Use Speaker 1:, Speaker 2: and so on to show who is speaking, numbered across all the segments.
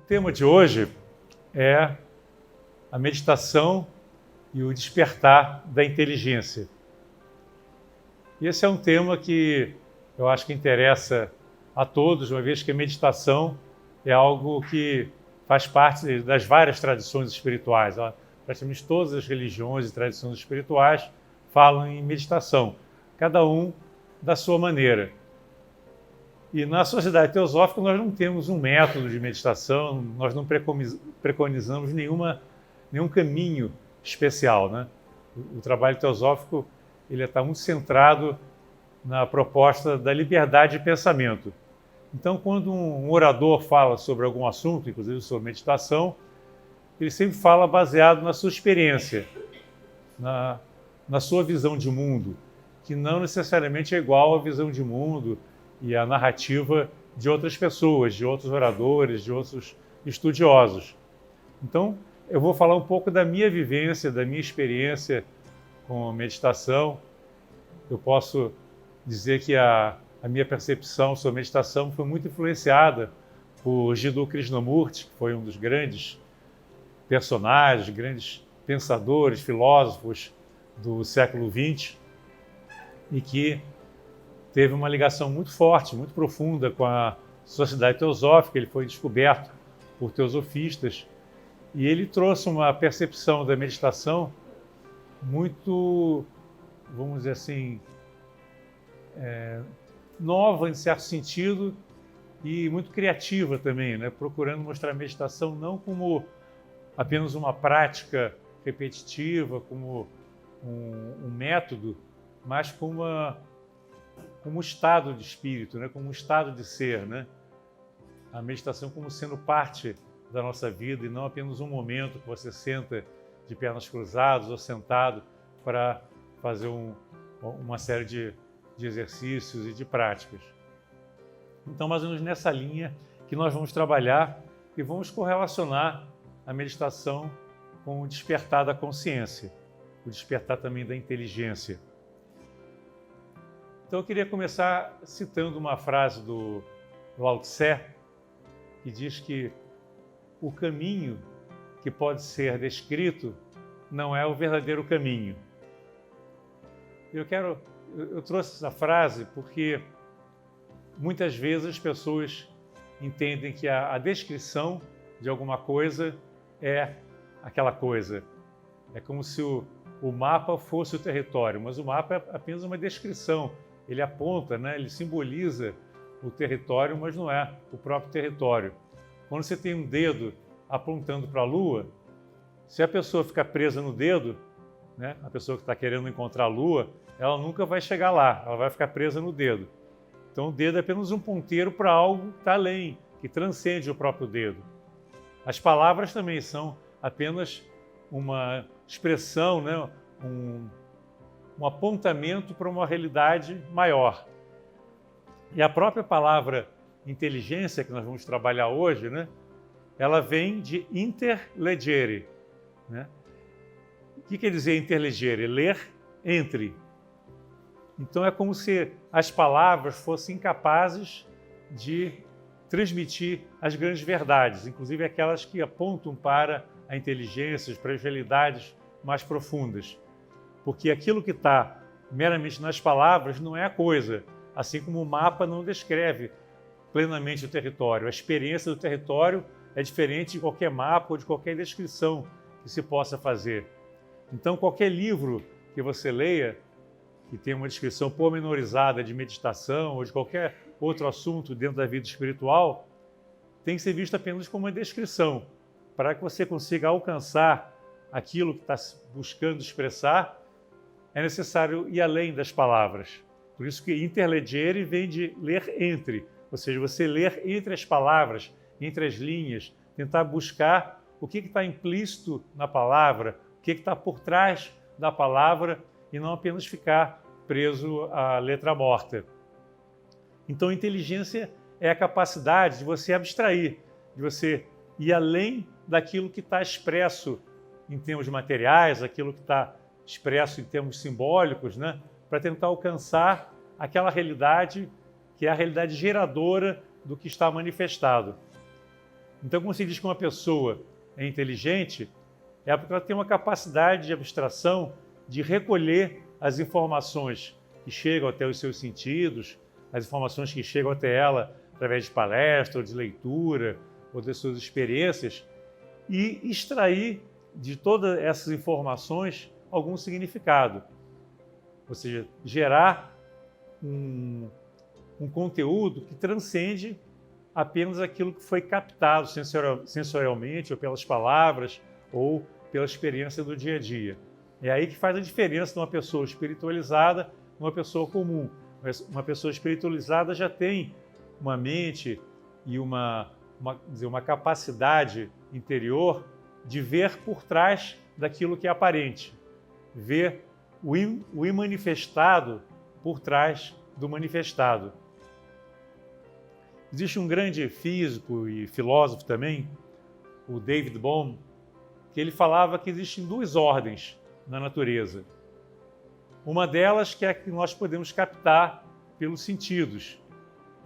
Speaker 1: tema de hoje é a meditação e o despertar da inteligência. E esse é um tema que eu acho que interessa a todos, uma vez que a meditação é algo que faz parte das várias tradições espirituais. Praticamente todas as religiões e tradições espirituais falam em meditação, cada um da sua maneira. E na Sociedade Teosófica nós não temos um método de meditação, nós não preconizamos nenhum caminho especial, né? O trabalho teosófico ele está muito centrado na proposta da liberdade de pensamento. Então, quando um orador fala sobre algum assunto, inclusive sobre meditação, ele sempre fala baseado na sua experiência, na sua visão de mundo, que não necessariamente é igual à visão de mundo e à narrativa de outras pessoas, de outros oradores, de outros estudiosos. Então, eu vou falar um pouco da minha vivência, da minha experiência com meditação. Eu posso dizer que a minha percepção sobre meditação foi muito influenciada por Jiddu Krishnamurti, que foi um dos grandes personagens, grandes pensadores, filósofos do século XX, e que teve uma ligação muito forte, muito profunda com a Sociedade Teosófica. Ele foi descoberto por teosofistas e ele trouxe uma percepção da meditação muito, vamos dizer assim, nova em certo sentido e muito criativa também, né? Procurando mostrar a meditação não como apenas uma prática repetitiva, como um método, mas como um estado de espírito, né? Como um estado de ser, né? A meditação como sendo parte da nossa vida e não apenas um momento que você senta de pernas cruzadas ou sentado para fazer uma série de exercícios e de práticas. Então, mais ou menos nessa linha que nós vamos trabalhar e vamos correlacionar a meditação com o despertar da consciência, o despertar também da inteligência. Então, eu queria começar citando uma frase do Lao Tse, que diz que o caminho que pode ser descrito não é o verdadeiro caminho. Eu trouxe essa frase porque muitas vezes as pessoas entendem que a descrição de alguma coisa é aquela coisa. É como se o mapa fosse o território, mas o mapa é apenas uma descrição. Ele aponta, né? Ele simboliza o território, mas não é o próprio território. Quando você tem um dedo apontando para a Lua, se a pessoa ficar presa no dedo, né? A pessoa que está querendo encontrar a Lua, ela nunca vai chegar lá, ela vai ficar presa no dedo. Então o dedo é apenas um ponteiro para algo que está além, que transcende o próprio dedo. As palavras também são apenas uma expressão, né? Um apontamento para uma realidade maior. E a própria palavra inteligência, que nós vamos trabalhar hoje, né? Ela vem de interlegere, né? O que quer dizer interlegere? Ler entre. Então é como se as palavras fossem incapazes de transmitir as grandes verdades, inclusive aquelas que apontam para a inteligência, para as realidades mais profundas. Porque aquilo que está meramente nas palavras não é a coisa, assim como o mapa não descreve plenamente o território. A experiência do território é diferente de qualquer mapa ou de qualquer descrição que se possa fazer. Então, qualquer livro que você leia, que tem uma descrição pormenorizada de meditação ou de qualquer outro assunto dentro da vida espiritual, tem que ser visto apenas como uma descrição, para que você consiga alcançar aquilo que está buscando expressar. É necessário ir além das palavras. Por isso que interlegere vem de ler entre, ou seja, você ler entre as palavras, entre as linhas, tentar buscar o que está implícito na palavra, o que está por trás da palavra e não apenas ficar preso à letra morta. Então, inteligência é a capacidade de você abstrair, de você ir além daquilo que está expresso em termos materiais, aquilo que está expresso em termos simbólicos, né? Para tentar alcançar aquela realidade que é a realidade geradora do que está manifestado. Então, quando se diz que uma pessoa é inteligente, é porque ela tem uma capacidade de abstração de recolher as informações que chegam até os seus sentidos, as informações que chegam até ela através de palestra, ou de leitura, ou das suas experiências, e extrair de todas essas informações algum significado. Ou seja, gerar um conteúdo que transcende apenas aquilo que foi captado sensorialmente, ou pelas palavras, ou pela experiência do dia a dia. É aí que faz a diferença de uma pessoa espiritualizada e uma pessoa comum. Uma pessoa espiritualizada já tem uma mente e uma capacidade interior de ver por trás daquilo que é aparente, ver o imanifestado por trás do manifestado. Existe um grande físico e filósofo também, o David Bohm, que ele falava que existem duas ordens na natureza. Uma delas que é a que nós podemos captar pelos sentidos,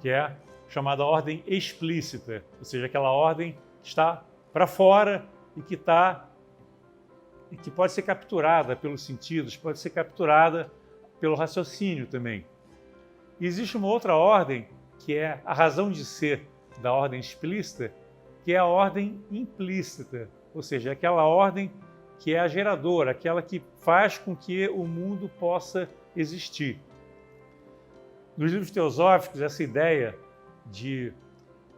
Speaker 1: que é chamada ordem explícita, ou seja, aquela ordem que está para fora e que pode ser capturada pelos sentidos, pode ser capturada pelo raciocínio também. E existe uma outra ordem, que é a razão de ser da ordem explícita, que é a ordem implícita, ou seja, aquela ordem que é a geradora, aquela que faz com que o mundo possa existir. Nos livros teosóficos, essa ideia de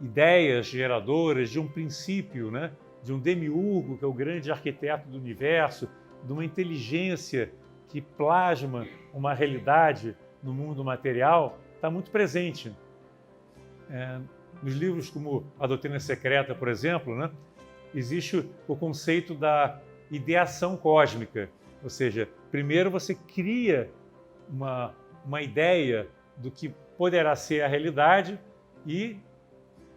Speaker 1: ideias geradoras, de um princípio, né? De um demiurgo, que é o grande arquiteto do universo, de uma inteligência que plasma uma realidade no mundo material, está muito presente. Nos livros como A Doutrina Secreta, por exemplo, né? Existe o conceito da ideação cósmica, ou seja, primeiro você cria uma ideia do que poderá ser a realidade e,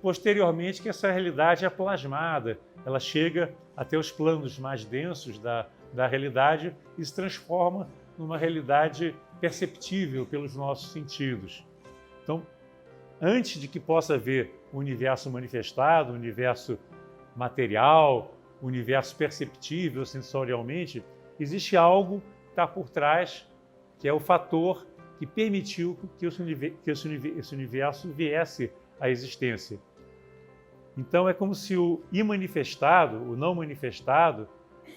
Speaker 1: posteriormente, que essa realidade é plasmada, ela chega até os planos mais densos da realidade e se transforma numa realidade perceptível pelos nossos sentidos. Então, antes de que possa haver o universo manifestado, o universo material, o universo perceptível sensorialmente, existe algo que está por trás, que é o fator que permitiu que esse universo viesse à existência. Então é como se o imanifestado, o não manifestado,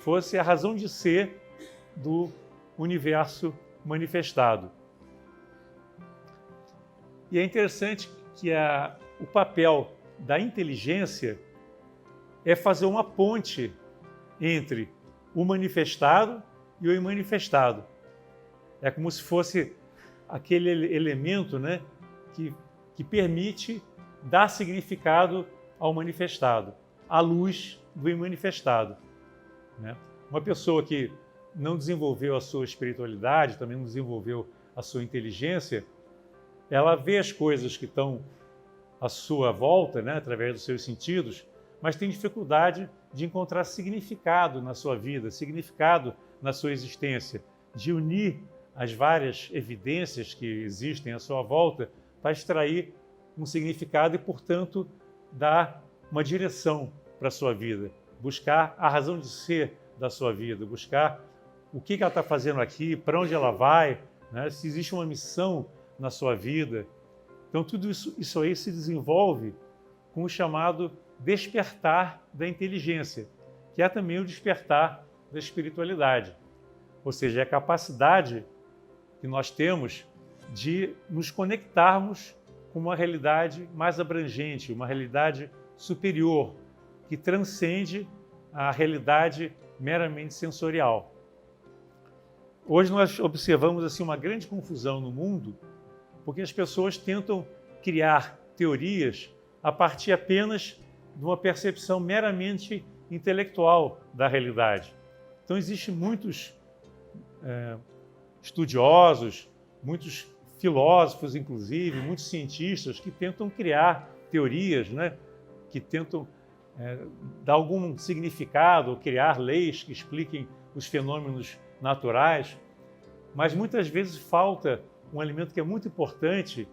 Speaker 1: fosse a razão de ser do universo manifestado. E é interessante que o papel da inteligência é fazer uma ponte entre o manifestado e o imanifestado. É como se fosse aquele elemento, né, que permite dar significado ao manifestado, à luz do imanifestado. Né? Uma pessoa que não desenvolveu a sua espiritualidade, também não desenvolveu a sua inteligência, ela vê as coisas que estão à sua volta, né, através dos seus sentidos, mas tem dificuldade de encontrar significado na sua vida, significado na sua existência, de unir as várias evidências que existem à sua volta para extrair um significado e, portanto, dar uma direção para a sua vida, buscar a razão de ser da sua vida, buscar o que ela está fazendo aqui, para onde ela vai, né? Se existe uma missão na sua vida. Então, tudo isso aí se desenvolve com o chamado despertar da inteligência, que é também o despertar da espiritualidade. Ou seja, é a capacidade que nós temos de nos conectarmos com uma realidade mais abrangente, uma realidade superior, que transcende a realidade meramente sensorial. Hoje nós observamos assim uma grande confusão no mundo, porque as pessoas tentam criar teorias a partir apenas de uma percepção meramente intelectual da realidade. Então existem muitos estudiosos, muitos filósofos, inclusive, muitos cientistas que tentam criar teorias, né, que tentam dar algum significado, ou criar leis que expliquem os fenômenos naturais, mas muitas vezes falta um elemento que é muito importante,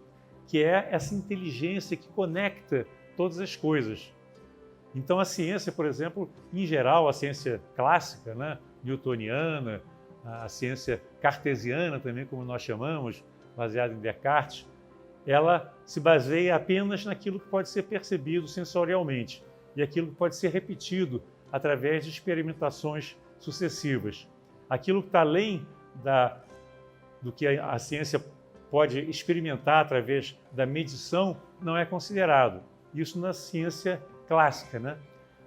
Speaker 1: que é essa inteligência que conecta todas as coisas. Então, a ciência, por exemplo, em geral, a ciência clássica, né, newtoniana, a ciência cartesiana também, como nós chamamos, baseada em Descartes, ela se baseia apenas naquilo que pode ser percebido sensorialmente e aquilo que pode ser repetido através de experimentações sucessivas. Aquilo que está além do que a ciência pode experimentar através da medição não é considerado. Isso na ciência clássica, né?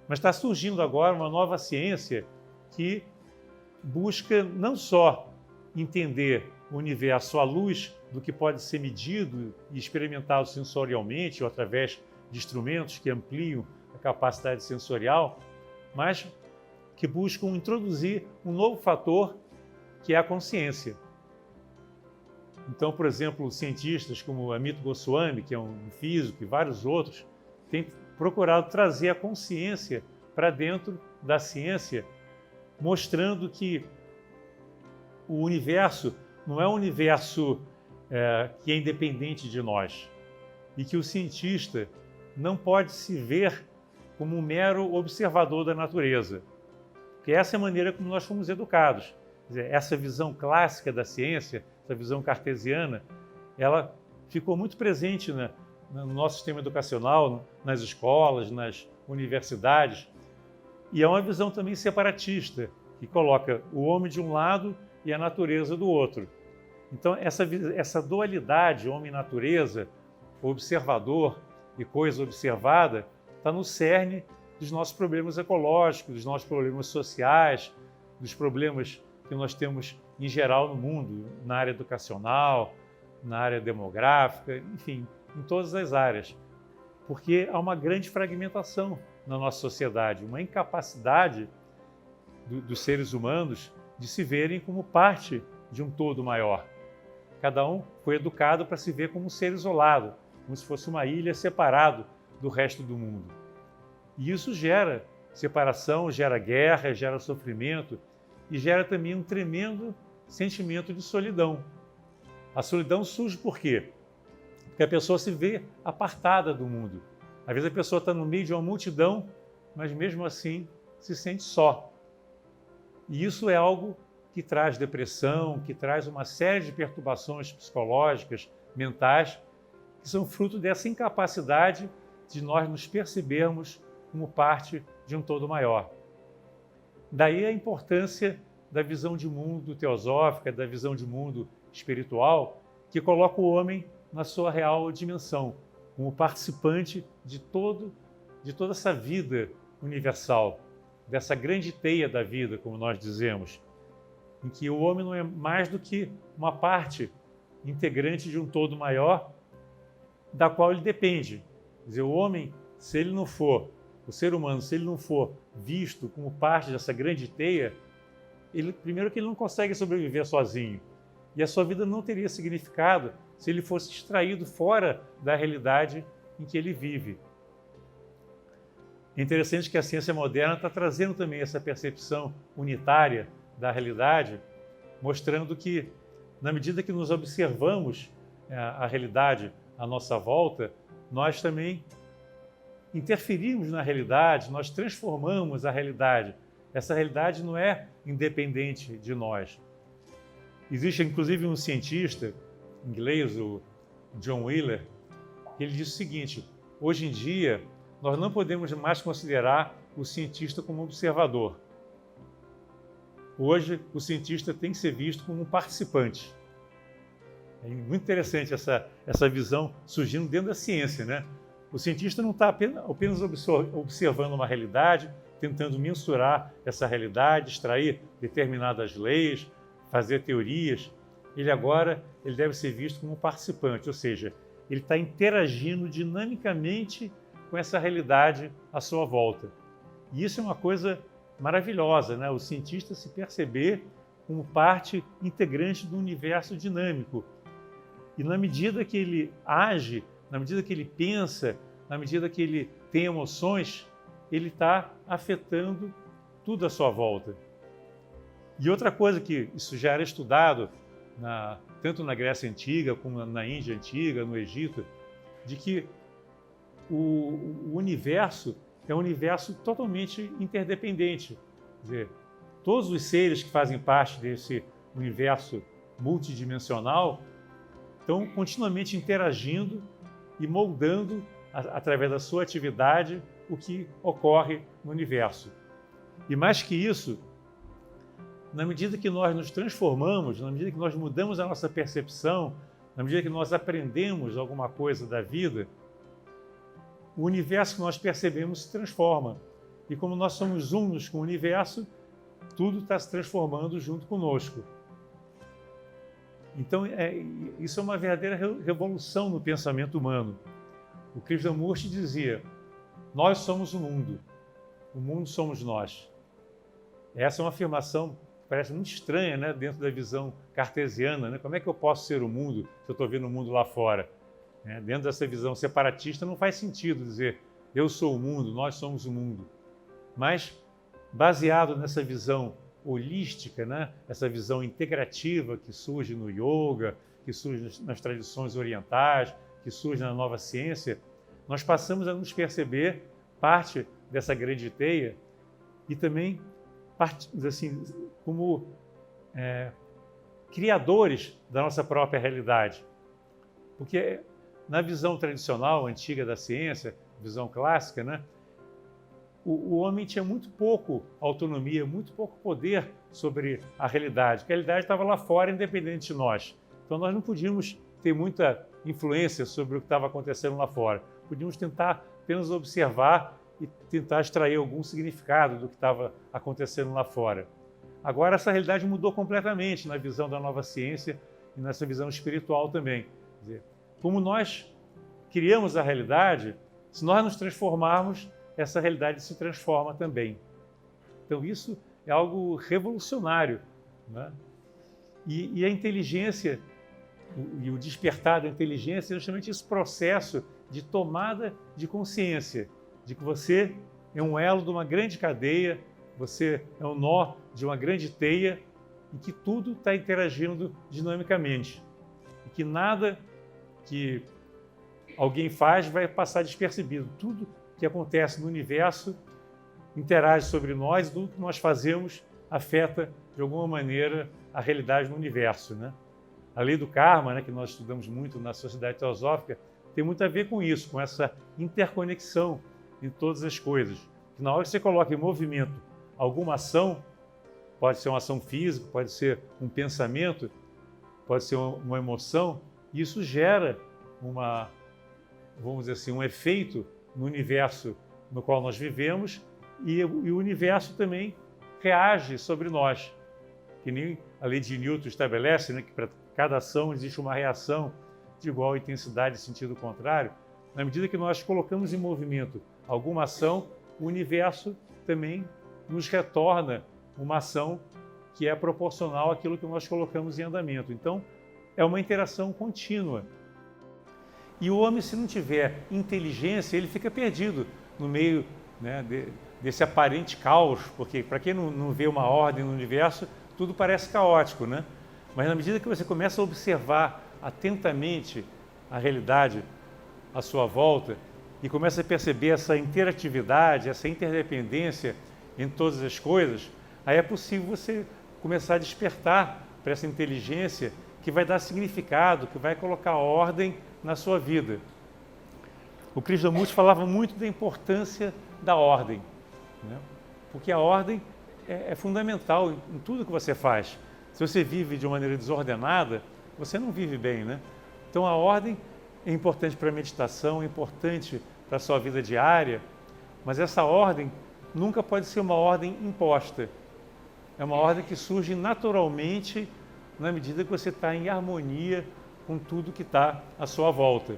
Speaker 1: Mas está surgindo agora uma nova ciência que busca não só entender o universo à luz do que pode ser medido e experimentado sensorialmente ou através de instrumentos que ampliam a capacidade sensorial, mas que buscam introduzir um novo fator que é a consciência. Então, por exemplo, cientistas como Amit Goswami, que é um físico, e vários outros, têm procurado trazer a consciência para dentro da ciência, mostrando que o universo não é um universo que é independente de nós e que o cientista não pode se ver como um mero observador da natureza, porque essa é a maneira como nós fomos educados. Quer dizer, essa visão clássica da ciência, essa visão cartesiana, ela ficou muito presente no nosso sistema educacional, nas escolas, nas universidades, e é uma visão também separatista, que coloca o homem de um lado e a natureza do outro. Então, essa dualidade homem-natureza, observador e coisa observada, está no cerne dos nossos problemas ecológicos, dos nossos problemas sociais, dos problemas que nós temos em geral no mundo, na área educacional, na área demográfica, enfim, em todas as áreas. Porque há uma grande fragmentação na nossa sociedade, uma incapacidade dos seres humanos de se verem como parte de um todo maior. Cada um foi educado para se ver como um ser isolado, como se fosse uma ilha separado do resto do mundo. E isso gera separação, gera guerra, gera sofrimento e gera também um tremendo sentimento de solidão. A solidão surge por quê? Porque a pessoa se vê apartada do mundo. Às vezes a pessoa está no meio de uma multidão, mas mesmo assim se sente só. E isso é algo que traz depressão, que traz uma série de perturbações psicológicas, mentais, que são fruto dessa incapacidade de nós nos percebermos como parte de um todo maior. Daí a importância da visão de mundo teosófica, da visão de mundo espiritual, que coloca o homem na sua real dimensão, como participante de toda essa vida universal, dessa grande teia da vida, como nós dizemos, em que o homem não é mais do que uma parte integrante de um todo maior, da qual ele depende. Quer dizer, o homem, se ele não for, o ser humano, se ele não for visto como parte dessa grande teia, primeiro que ele não consegue sobreviver sozinho. E a sua vida não teria significado se ele fosse extraído fora da realidade em que ele vive. É interessante que a ciência moderna está trazendo também essa percepção unitária da realidade, mostrando que, na medida que nos observamos a realidade à nossa volta, nós também interferimos na realidade, nós transformamos a realidade. Essa realidade não é independente de nós. Existe, inclusive, um cientista inglês, o John Wheeler, que ele diz o seguinte: hoje em dia, nós não podemos mais considerar o cientista como observador. Hoje, o cientista tem que ser visto como um participante. É muito interessante essa visão surgindo dentro da ciência, né? O cientista não está apenas observando uma realidade, tentando mensurar essa realidade, extrair determinadas leis, fazer teorias. Ele deve ser visto como um participante, ou seja, ele está interagindo dinamicamente com essa realidade à sua volta. E isso é uma coisa maravilhosa, né? O cientista se perceber como parte integrante do universo dinâmico. E na medida que ele age, na medida que ele pensa, na medida que ele tem emoções, ele está afetando tudo à sua volta. E outra coisa que isso já era estudado, tanto na Grécia Antiga como na Índia Antiga, no Egito, de que o universo é um universo totalmente interdependente. Quer dizer, todos os seres que fazem parte desse universo multidimensional estão continuamente interagindo e moldando, através da sua atividade, o que ocorre no universo. E mais que isso, na medida que nós nos transformamos, na medida que nós mudamos a nossa percepção, na medida que nós aprendemos alguma coisa da vida, o universo que nós percebemos se transforma. E como nós somos unos com o universo, tudo está se transformando junto conosco. Então, isso é uma verdadeira revolução no pensamento humano. O Krishnamurti dizia: nós somos o mundo somos nós. Essa é uma afirmação que parece muito estranha, né, dentro da visão cartesiana, né? Como é que eu posso ser o mundo se eu estou vendo o mundo lá fora? Dentro dessa visão separatista não faz sentido dizer eu sou o mundo, nós somos o mundo. Mas, baseado nessa visão holística, né? Essa visão integrativa que surge no yoga, que surge nas tradições orientais, que surge na nova ciência, nós passamos a nos perceber parte dessa grande teia e também assim, como criadores da nossa própria realidade. Porque na visão tradicional, antiga da ciência, visão clássica, né, o homem tinha muito pouco autonomia, muito pouco poder sobre a realidade. A realidade estava lá fora, independente de nós. Então nós não podíamos ter muita influência sobre o que estava acontecendo lá fora. Podíamos tentar apenas observar e tentar extrair algum significado do que estava acontecendo lá fora. Agora essa realidade mudou completamente na visão da nova ciência e nessa visão espiritual também. Quer dizer, como nós criamos a realidade, se nós nos transformarmos, essa realidade se transforma também. Então isso é algo revolucionário, né? E a inteligência e o despertar da inteligência é justamente esse processo de tomada de consciência, de que você é um elo de uma grande cadeia, você é um nó de uma grande teia e que tudo está interagindo dinamicamente. E que nada que alguém faz vai passar despercebido. Tudo que acontece no universo interage sobre nós e tudo que nós fazemos afeta, de alguma maneira, a realidade no universo, né? A lei do karma, né, que nós estudamos muito na Sociedade Teosófica, tem muito a ver com isso, com essa interconexão em todas as coisas. Que na hora que você coloca em movimento alguma ação, pode ser uma ação física, pode ser um pensamento, pode ser uma emoção, e isso gera vamos dizer assim, um efeito no universo no qual nós vivemos e o universo também reage sobre nós. Que nem a lei de Newton estabelece, né, que para cada ação existe uma reação de igual intensidade e sentido contrário. Na medida que nós colocamos em movimento alguma ação, o universo também nos retorna uma ação que é proporcional àquilo que nós colocamos em andamento. Então, é uma interação contínua. E o homem, se não tiver inteligência, ele fica perdido no meio, né, desse aparente caos, porque para quem não vê uma ordem no universo, tudo parece caótico, né? Mas na medida que você começa a observar atentamente a realidade à sua volta e começa a perceber essa interatividade, essa interdependência em todas as coisas, aí é possível você começar a despertar para essa inteligência que vai dar significado, que vai colocar ordem na sua vida. O Krishnamurti falava muito da importância da ordem, né? Porque a ordem é fundamental em tudo que você faz. Se você vive de uma maneira desordenada, você não vive bem, né? Então a ordem é importante para a meditação, é importante para a sua vida diária, mas essa ordem nunca pode ser uma ordem imposta. É uma ordem que surge naturalmente na medida que você está em harmonia com tudo que está à sua volta.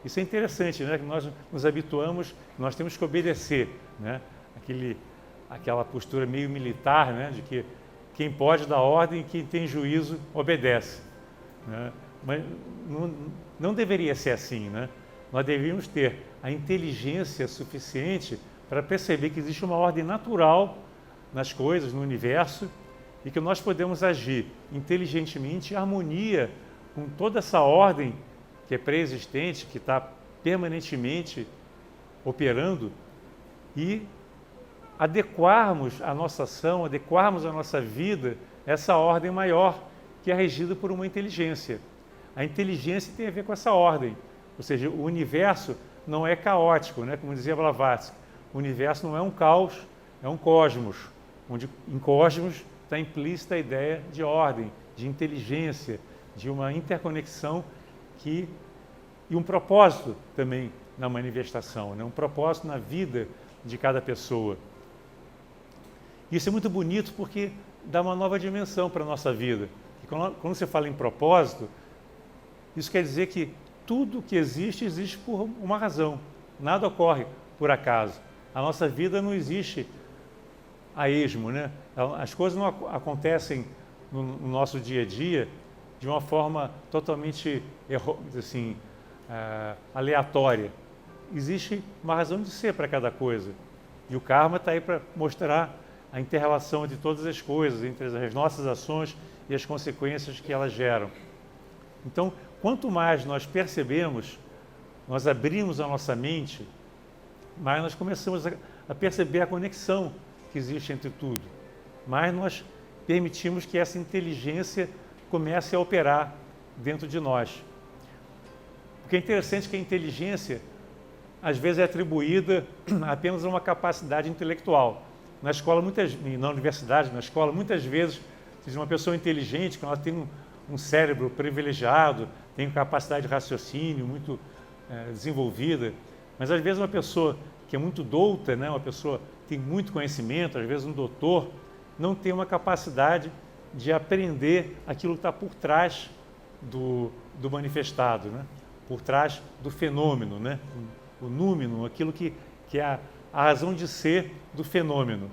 Speaker 1: Isso é interessante, né? Que nós nos habituamos, nós temos que obedecer, né? Aquela postura meio militar, né? De que quem pode dar ordem e quem tem juízo obedece, né? Mas não deveria ser assim, né? Nós deveríamos ter a inteligência suficiente para perceber que existe uma ordem natural nas coisas, no universo, e que nós podemos agir inteligentemente em harmonia com toda essa ordem que é pré-existente, que está permanentemente operando, e adequarmos a nossa ação, adequarmos a nossa vida a essa ordem maior que é regida por uma inteligência. A inteligência tem a ver com essa ordem, ou seja, o universo não é caótico, né? Como dizia Blavatsky, o universo não é um caos, é um cosmos, onde em cosmos está implícita a ideia de ordem, de inteligência, de uma interconexão e um propósito também na manifestação, né? Um propósito na vida de cada pessoa. Isso é muito bonito porque dá uma nova dimensão para a nossa vida. E quando você fala em propósito, isso quer dizer que tudo que existe, existe por uma razão. Nada ocorre por acaso. A nossa vida não existe a esmo, né? As coisas não acontecem no nosso dia a dia de uma forma totalmente assim, aleatória. Existe uma razão de ser para cada coisa. E o karma está aí para mostrar a inter-relação de todas as coisas, entre as nossas ações e as consequências que elas geram. Então, quanto mais nós percebemos, nós abrimos a nossa mente, mais nós começamos a perceber a conexão que existe entre tudo. Mais nós permitimos que essa inteligência comece a operar dentro de nós. O que é interessante é que a inteligência, às vezes, é atribuída apenas a uma capacidade intelectual. Na escola, na universidade, na escola, muitas vezes, se uma pessoa inteligente, que ela tem um cérebro privilegiado, tem capacidade de raciocínio muito desenvolvida, mas às vezes uma pessoa que é muito douta, né, uma pessoa que tem muito conhecimento, às vezes um doutor, não tem uma capacidade de aprender aquilo que está por trás do manifestado, né? Por trás do fenômeno, né? O númeno, aquilo que é a razão de ser do fenômeno.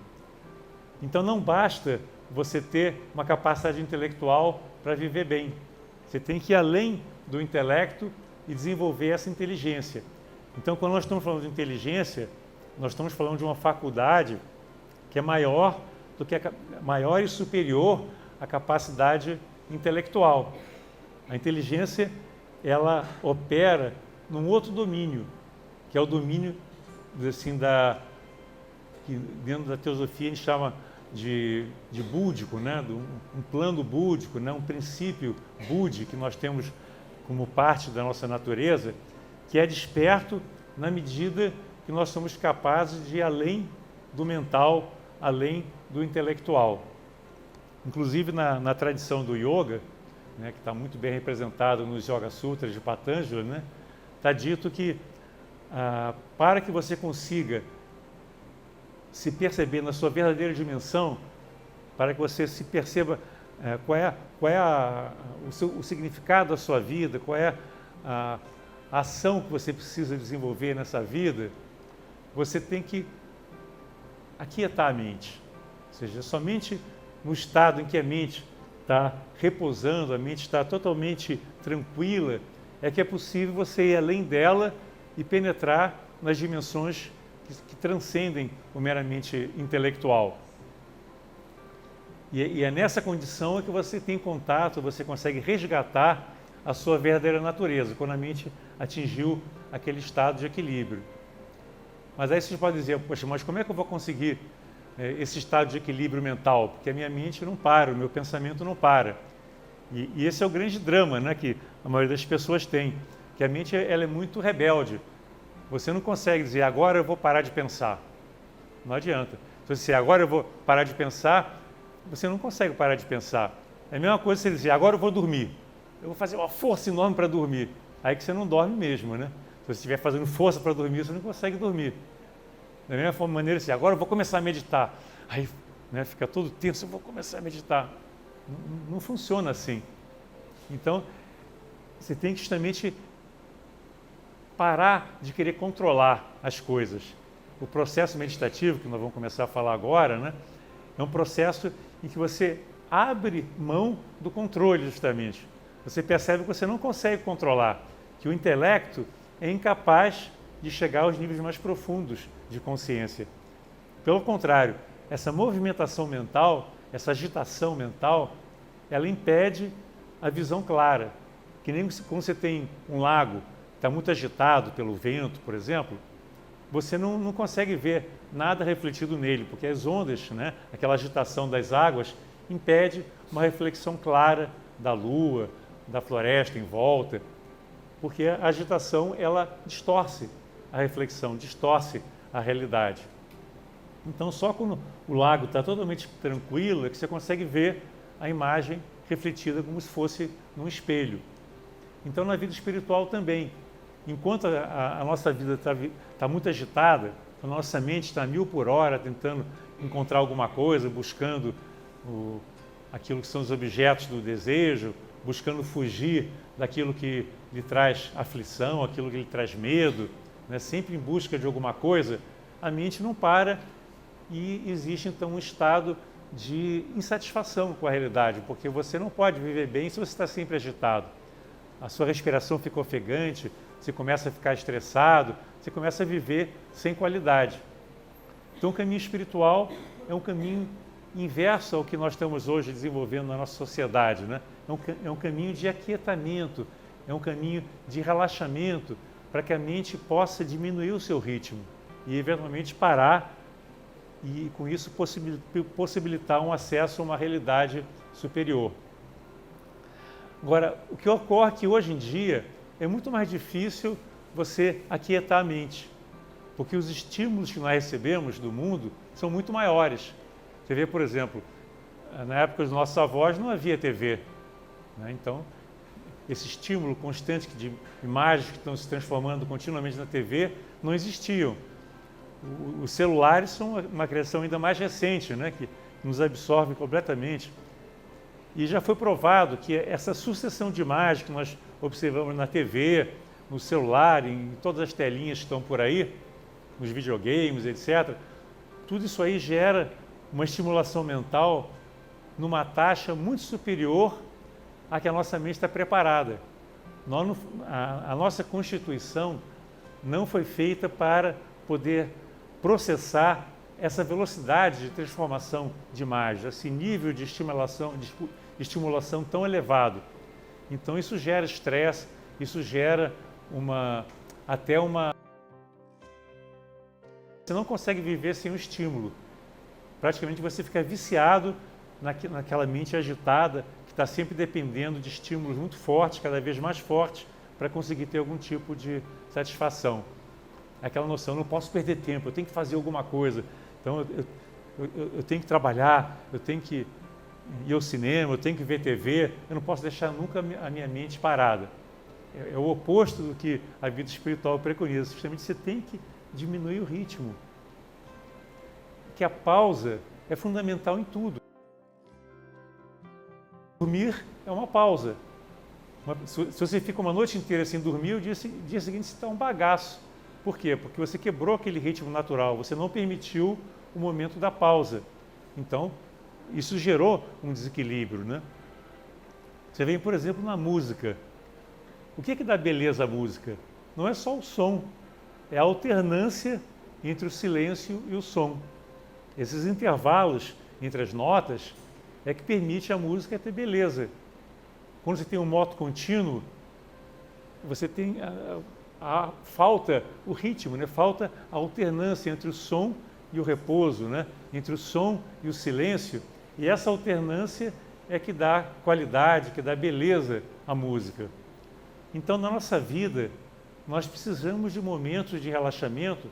Speaker 1: Então não basta você ter uma capacidade intelectual para viver bem. Você tem que ir além do intelecto e desenvolver essa inteligência. Então, quando nós estamos falando de inteligência, nós estamos falando de uma faculdade que é maior e superior à capacidade intelectual. A inteligência, ela opera num outro domínio, que é o domínio assim, que dentro da teosofia a gente chama de búdico, né? Um plano búdico, né? Um princípio búdico que nós temos como parte da nossa natureza, que é desperto na medida que nós somos capazes de ir além do mental, além do intelectual. Inclusive na tradição do yoga, né, que está muito bem representado nos Yoga Sutras de Patanjali, né, está dito que para que você consiga se perceber na sua verdadeira dimensão, para que você se perceba qual é o significado da sua vida, qual é a ação que você precisa desenvolver nessa vida, você tem que aquietar a mente. Ou seja, somente no estado em que a mente está repousando, a mente está totalmente tranquila, é que é possível você ir além dela e penetrar nas dimensões que transcendem o meramente intelectual. E é nessa condição que você tem contato, você consegue resgatar a sua verdadeira natureza, quando a mente atingiu aquele estado de equilíbrio. Mas aí você pode dizer, poxa, mas como é que eu vou conseguir esse estado de equilíbrio mental? Porque a minha mente não para, o meu pensamento não para. E esse é o grande drama, né, que a maioria das pessoas tem, que a mente ela é muito rebelde. Você não consegue dizer, agora eu vou parar de pensar. Não adianta. Se você dizer, agora eu vou parar de pensar, você não consegue parar de pensar. É a mesma coisa que você dizer, agora eu vou dormir. Eu vou fazer uma força enorme para dormir. Aí que você não dorme mesmo, né? Se você estiver fazendo força para dormir, você não consegue dormir. Da mesma maneira, assim, agora eu vou começar a meditar. Aí, né, fica todo tenso, eu vou começar a meditar. Não funciona assim. Então, você tem que justamente parar de querer controlar as coisas. O processo meditativo, que nós vamos começar a falar agora, né, é um processo em que você abre mão do controle, justamente. Você percebe que você não consegue controlar, que o intelecto é incapaz de chegar aos níveis mais profundos de consciência. Pelo contrário, essa movimentação mental, essa agitação mental, ela impede a visão clara. Que nem quando você tem um lago que está muito agitado pelo vento, por exemplo, você não consegue ver nada refletido nele, porque as ondas, né, aquela agitação das águas, impede uma reflexão clara da lua, da floresta em volta, porque a agitação ela distorce a reflexão, distorce a realidade. Então, só quando o lago está totalmente tranquilo é que você consegue ver a imagem refletida como se fosse num espelho. Então, na vida espiritual também, enquanto a nossa vida está muito agitada, a nossa mente está a 1000 por hora tentando encontrar alguma coisa, buscando aquilo que são os objetos do desejo, buscando fugir daquilo que lhe traz aflição, aquilo que lhe traz medo, né? Sempre em busca de alguma coisa, a mente não para e existe então um estado de insatisfação com a realidade, porque você não pode viver bem se você está sempre agitado. A sua respiração fica ofegante, você começa a ficar estressado, você começa a viver sem qualidade. Então o caminho espiritual é um caminho inverso ao que nós estamos hoje desenvolvendo na nossa sociedade, né? É um caminho de aquietamento, é um caminho de relaxamento, para que a mente possa diminuir o seu ritmo e eventualmente parar e com isso possibilitar um acesso a uma realidade superior. Agora, o que ocorre é que hoje em dia é muito mais difícil você aquietar a mente, porque os estímulos que nós recebemos do mundo são muito maiores. Você vê, por exemplo, na época dos nossos avós não havia TV, né? Então, esse estímulo constante de imagens que estão se transformando continuamente na TV não existiam. Os celulares são uma criação ainda mais recente, né? Que nos absorve completamente. E já foi provado que essa sucessão de imagens que nós observamos na TV, no celular, em todas as telinhas que estão por aí, nos videogames, etc., tudo isso aí gera uma estimulação mental numa taxa muito superior à que a nossa mente está preparada. A nossa constituição não foi feita para poder processar essa velocidade de transformação de imagem, esse nível de estimulação tão elevado. Então isso gera estresse, isso gera até uma... Você não consegue viver sem um estímulo. Praticamente você fica viciado naquela mente agitada, que está sempre dependendo de estímulos muito fortes, cada vez mais fortes, para conseguir ter algum tipo de satisfação. Aquela noção, não posso perder tempo, eu tenho que fazer alguma coisa. Então eu tenho que trabalhar, eu tenho que ir ao cinema, eu tenho que ver TV, eu não posso deixar nunca a minha mente parada. É o oposto do que a vida espiritual preconiza. Justamente você tem que diminuir o ritmo. Porque a pausa é fundamental em tudo. Dormir é uma pausa. Se você fica uma noite inteira sem dormir, o dia seguinte você está um bagaço. Por quê? Porque você quebrou aquele ritmo natural, você não permitiu o momento da pausa. Então, isso gerou um desequilíbrio, né? Você vê, por exemplo, na música. O que dá beleza à música? Não é só o som, é a alternância entre o silêncio e o som. Esses intervalos entre as notas é que permite a música ter beleza. Quando você tem um moto contínuo, você tem falta o ritmo, né? Falta a alternância entre o som e o repouso, né? Entre o som e o silêncio. E essa alternância é que dá qualidade, que dá beleza à música. Então, na nossa vida, nós precisamos de momentos de relaxamento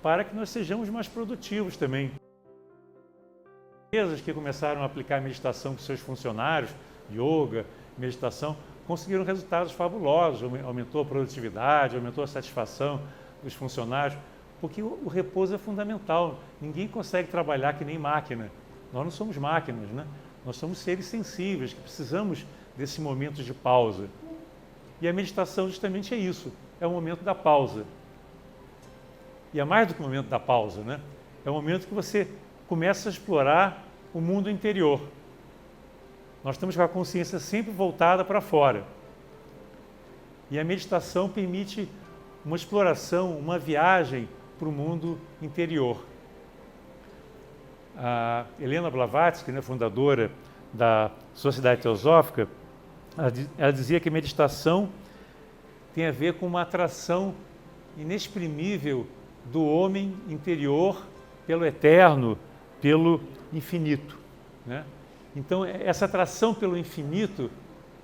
Speaker 1: para que nós sejamos mais produtivos também. Empresas que começaram a aplicar meditação com seus funcionários, yoga, meditação, conseguiram resultados fabulosos, aumentou a produtividade, aumentou a satisfação dos funcionários, porque o repouso é fundamental. Ninguém consegue trabalhar que nem máquina. Nós não somos máquinas, né? Nós somos seres sensíveis, que precisamos desse momento de pausa. E a meditação justamente é isso, é o momento da pausa. E é mais do que o momento da pausa, né? É o momento que você começa a explorar o mundo interior. Nós estamos com a consciência sempre voltada para fora. E a meditação permite uma exploração, uma viagem para o mundo interior. A Helena Blavatsky, né, fundadora da Sociedade Teosófica, ela dizia que a meditação tem a ver com uma atração inexprimível do homem interior pelo eterno, pelo infinito, né? Então, essa atração pelo infinito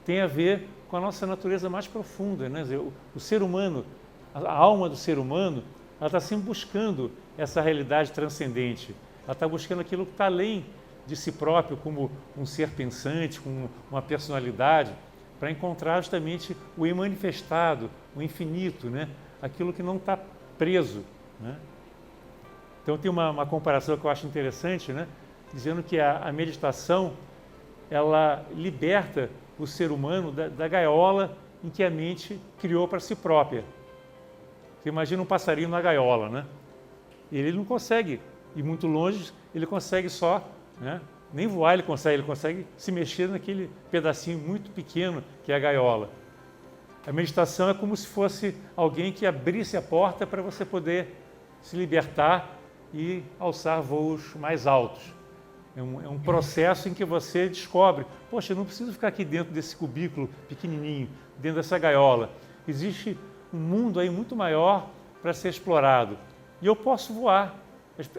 Speaker 1: tem a ver com a nossa natureza mais profunda, né? O ser humano, a alma do ser humano, ela está sempre buscando essa realidade transcendente. Ela está buscando aquilo que está além de si próprio, como um ser pensante, com uma personalidade, para encontrar justamente o imanifestado, o infinito, né? Aquilo que não está preso, né? Então tem uma comparação que eu acho interessante, né? Dizendo que a meditação, ela liberta o ser humano da gaiola em que a mente criou para si própria. Você imagina um passarinho na gaiola, né? Ele não consegue ir muito longe, ele consegue só, né? Nem voar ele consegue se mexer naquele pedacinho muito pequeno que é a gaiola. A meditação é como se fosse alguém que abrisse a porta para você poder se libertar e alçar voos mais altos. É um processo em que você descobre, poxa, eu não preciso ficar aqui dentro desse cubículo pequenininho, dentro dessa gaiola. Existe um mundo aí muito maior para ser explorado. E eu posso voar.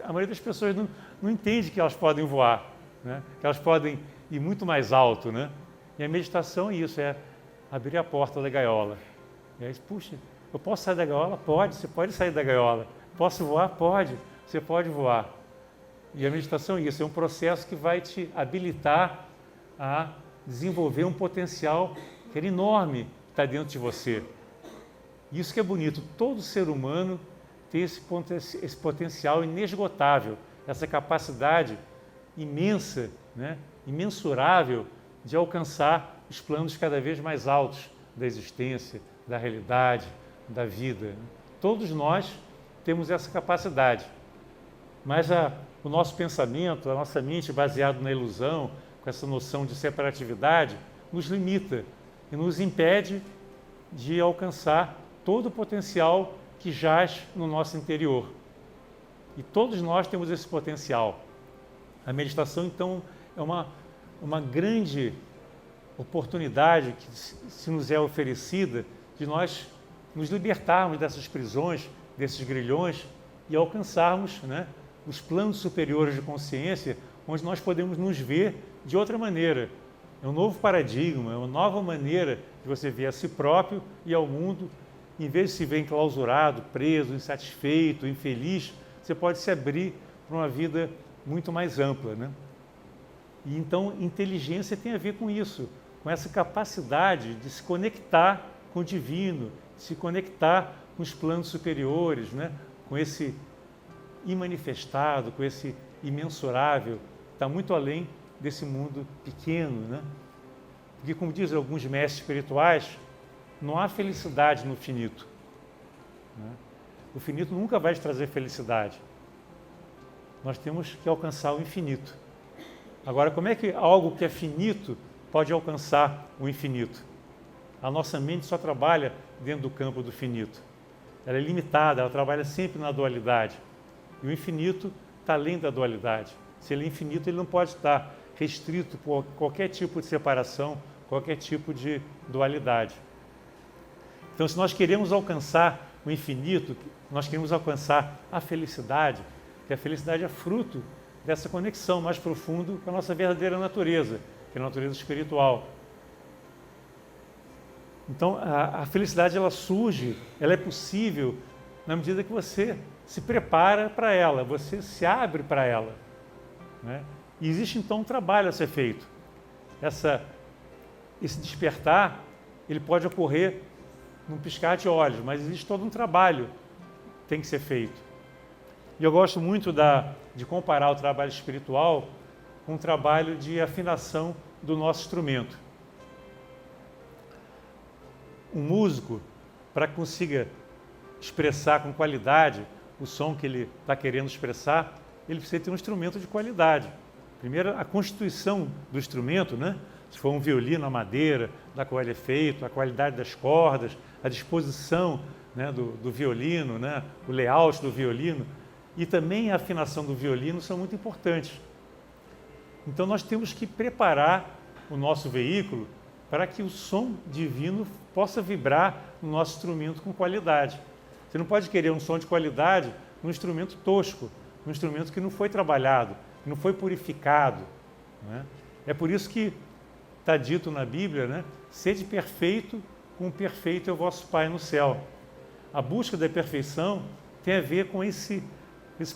Speaker 1: A maioria das pessoas não entende que elas podem voar, né? Que elas podem ir muito mais alto, né? E a meditação é isso, é abrir a porta da gaiola. E aí, puxa, eu posso sair da gaiola? Pode, você pode sair da gaiola. Posso voar? Pode, você pode voar. E a meditação é isso, é um processo que vai te habilitar a desenvolver um potencial que é enorme que está dentro de você. Isso que é bonito, todo ser humano tem esse potencial inesgotável, essa capacidade imensa, né, imensurável de alcançar os planos cada vez mais altos da existência, da realidade, da vida. Todos nós temos essa capacidade, mas o nosso pensamento, a nossa mente baseado na ilusão, com essa noção de separatividade, nos limita e nos impede de alcançar todo o potencial que jaz no nosso interior. E todos nós temos esse potencial. A meditação, então, é uma grande oportunidade que se nos é oferecida de nós nos libertarmos dessas prisões, desses grilhões e alcançarmos, né, os planos superiores de consciência, onde nós podemos nos ver de outra maneira. É um novo paradigma, é uma nova maneira de você ver a si próprio e ao mundo. Em vez de se ver enclausurado, preso, insatisfeito, infeliz, você pode se abrir para uma vida muito mais ampla, né? E então, inteligência tem a ver com isso, com essa capacidade de se conectar com o divino, de se conectar com os planos superiores, né? Com esse imanifestado, com esse imensurável, está muito além desse mundo pequeno, né? Porque, como dizem alguns mestres espirituais, não há felicidade no finito, né? O finito nunca vai te trazer felicidade. Nós temos que alcançar o infinito. Agora, como é que algo que é finito pode alcançar o infinito? A nossa mente só trabalha dentro do campo do finito. Ela é limitada, ela trabalha sempre na dualidade. E o infinito está além da dualidade. Se ele é infinito, ele não pode estar restrito por qualquer tipo de separação, qualquer tipo de dualidade. Então, se nós queremos alcançar o infinito, nós queremos alcançar a felicidade, que a felicidade é fruto dessa conexão mais profunda com a nossa verdadeira natureza, que é a natureza espiritual. Então, a felicidade, ela surge, ela é possível na medida que você se prepara para ela, você se abre para ela, né? E existe, então, um trabalho a ser feito. Esse despertar, ele pode ocorrer num piscar de olhos, mas existe todo um trabalho que tem que ser feito. E eu gosto muito de comparar o trabalho espiritual com o trabalho de afinação do nosso instrumento. Um músico, para que consiga expressar com qualidade o som que ele está querendo expressar, ele precisa ter um instrumento de qualidade. Primeiro, a constituição do instrumento, né? Se for um violino, a madeira, da qual ele é feito, a qualidade das cordas, a disposição, né, do violino, né, o layout do violino, e também a afinação do violino são muito importantes. Então nós temos que preparar o nosso veículo para que o som divino possa vibrar no nosso instrumento com qualidade. Você não pode querer um som de qualidade um instrumento tosco, um instrumento que não foi trabalhado, que não foi purificado, né? É por isso que está dito na Bíblia, né? Sede perfeito, como perfeito é o vosso Pai no céu. A busca da perfeição tem a ver com esse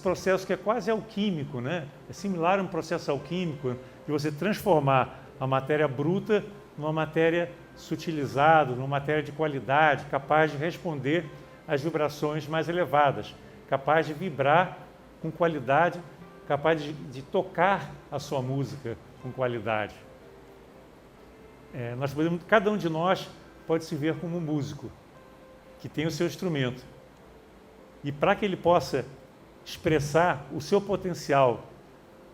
Speaker 1: processo que é quase alquímico, né? É similar a um processo alquímico, de você transformar a matéria bruta numa matéria sutilizada, numa matéria de qualidade, capaz de responder às vibrações mais elevadas, capaz de vibrar com qualidade, capaz de tocar a sua música com qualidade. Cada um de nós pode se ver como um músico que tem o seu instrumento. E para que ele possa expressar o seu potencial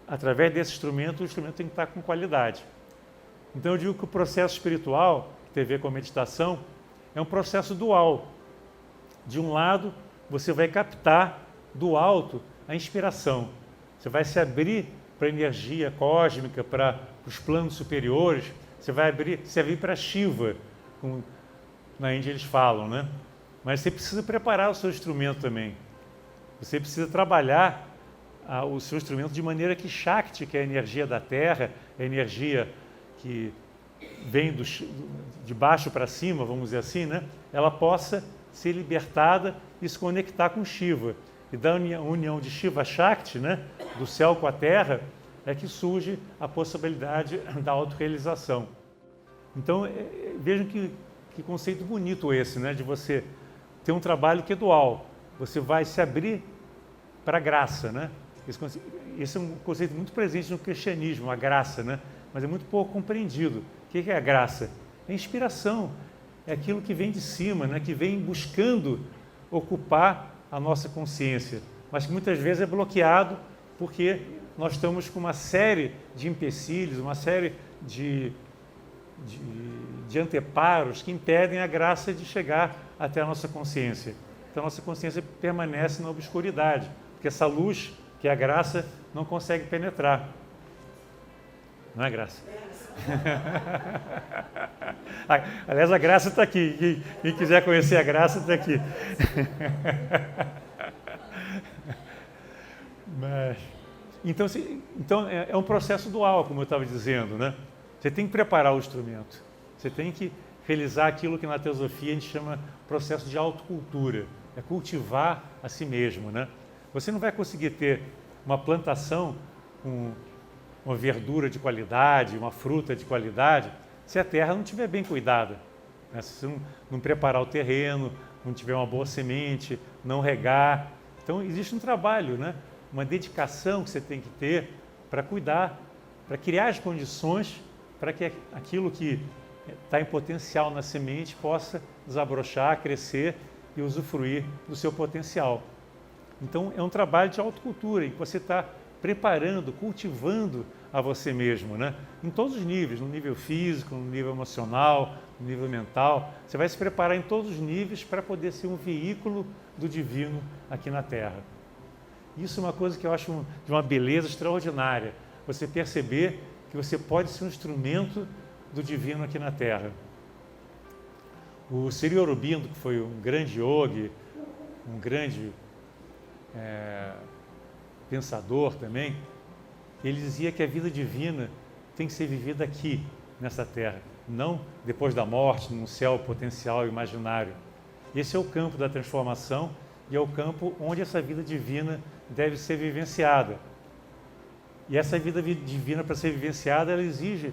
Speaker 1: através desse instrumento, o instrumento tem que estar com qualidade. Então eu digo que o processo espiritual, que tem a ver com a meditação, é um processo dual. De um lado, você vai captar do alto a inspiração. Você vai se abrir para a energia cósmica, para os planos superiores, você vai se abrir para Shiva, como na Índia eles falam, né? Mas você precisa preparar o seu instrumento também. Você precisa trabalhar o seu instrumento de maneira que Shakti, que é a energia da Terra, a energia que vem de baixo para cima, vamos dizer assim, né? Ela possa ser libertada e se conectar com Shiva. E da união de Shiva Shakti, né? Do céu com a Terra, é que surge a possibilidade da autorrealização. Então, vejam que conceito bonito esse, né? De você ter um trabalho que é dual. Você vai se abrir para a graça, né? Esse é um conceito muito presente no cristianismo, a graça, né? Mas é muito pouco compreendido. O que é a graça? É a inspiração, é aquilo que vem de cima, né? Que vem buscando ocupar a nossa consciência, mas que muitas vezes é bloqueado porque nós estamos com uma série de empecilhos, uma série de anteparos que impedem a graça de chegar até a nossa consciência. Então, a nossa consciência permanece na obscuridade, porque essa luz, que é a graça, não consegue penetrar. Não é graça? Aliás, a graça está aqui. Quem quiser conhecer a graça, está aqui. Então, é um processo dual, como eu estava dizendo, né? Você tem que preparar o instrumento. Você tem que realizar aquilo que na teosofia a gente chama processo de autocultura. É cultivar a si mesmo, né? Você não vai conseguir ter uma plantação com uma verdura de qualidade, uma fruta de qualidade, se a terra não estiver bem cuidada, né? Se você não preparar o terreno, não tiver uma boa semente, não regar. Então, existe um trabalho, né? Uma dedicação que você tem que ter para cuidar, para criar as condições para que aquilo que está em potencial na semente possa desabrochar, crescer e usufruir do seu potencial. Então, é um trabalho de autocultura, em que você está preparando, cultivando a você mesmo, né? Em todos os níveis, no nível físico, no nível emocional, no nível mental. Você vai se preparar em todos os níveis para poder ser um veículo do divino aqui na Terra. Isso é uma coisa que eu acho de uma beleza extraordinária. Você perceber que você pode ser um instrumento do divino aqui na Terra. O Sri Aurobindo, que foi um grande yogi, um grande pensador também, ele dizia que a vida divina tem que ser vivida aqui, nessa Terra, não depois da morte, num céu potencial imaginário. Esse é o campo da transformação e é o campo onde essa vida divina deve ser vivenciada. E essa vida divina, para ser vivenciada, ela exige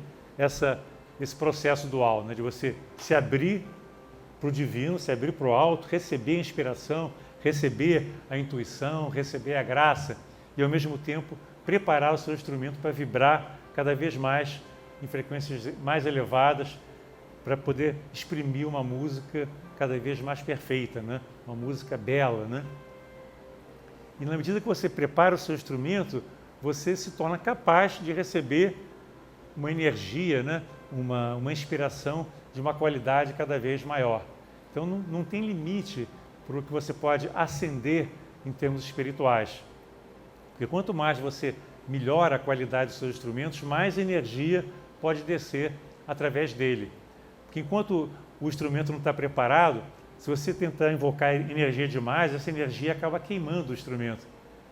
Speaker 1: esse processo dual, né? De você se abrir para o divino, se abrir para o alto, receber a inspiração, receber a intuição, receber a graça e, ao mesmo tempo, preparar o seu instrumento para vibrar cada vez mais em frequências mais elevadas, para poder exprimir uma música cada vez mais perfeita, né? Uma música bela, né? E na medida que você prepara o seu instrumento, você se torna capaz de receber uma energia, né? Uma inspiração de uma qualidade cada vez maior. Então não tem limite para o que você pode ascender em termos espirituais. Porque quanto mais você melhora a qualidade dos seus instrumentos, mais energia pode descer através dele. Porque enquanto o instrumento não está preparado, Se você tentar invocar energia demais, essa energia acaba queimando o instrumento.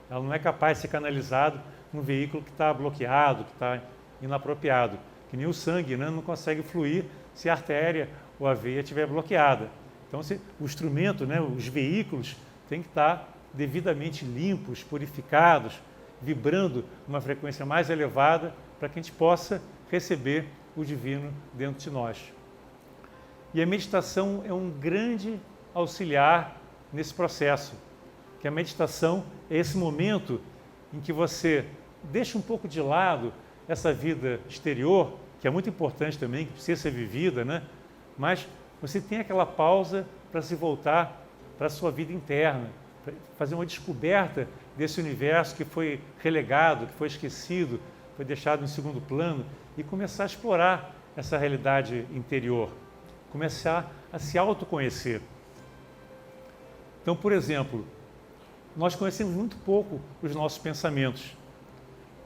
Speaker 1: Ela não é capaz de ser canalizado num veículo que está bloqueado, que está inapropriado. Que nem o sangue, né? Não consegue fluir se a artéria ou a veia estiver bloqueada. Então, o instrumento, né, os veículos, têm que estar devidamente limpos, purificados, vibrando numa frequência mais elevada para que a gente possa receber o divino dentro de nós. E a meditação é um grande auxiliar nesse processo, que a meditação é esse momento em que você deixa um pouco de lado essa vida exterior, que é muito importante também, que precisa ser vivida, né? Mas você tem aquela pausa para se voltar para a sua vida interna, para fazer uma descoberta desse universo que foi relegado, que foi esquecido, foi deixado em segundo plano e começar a explorar essa realidade interior, começar a se autoconhecer. Então, por exemplo, nós conhecemos muito pouco os nossos pensamentos.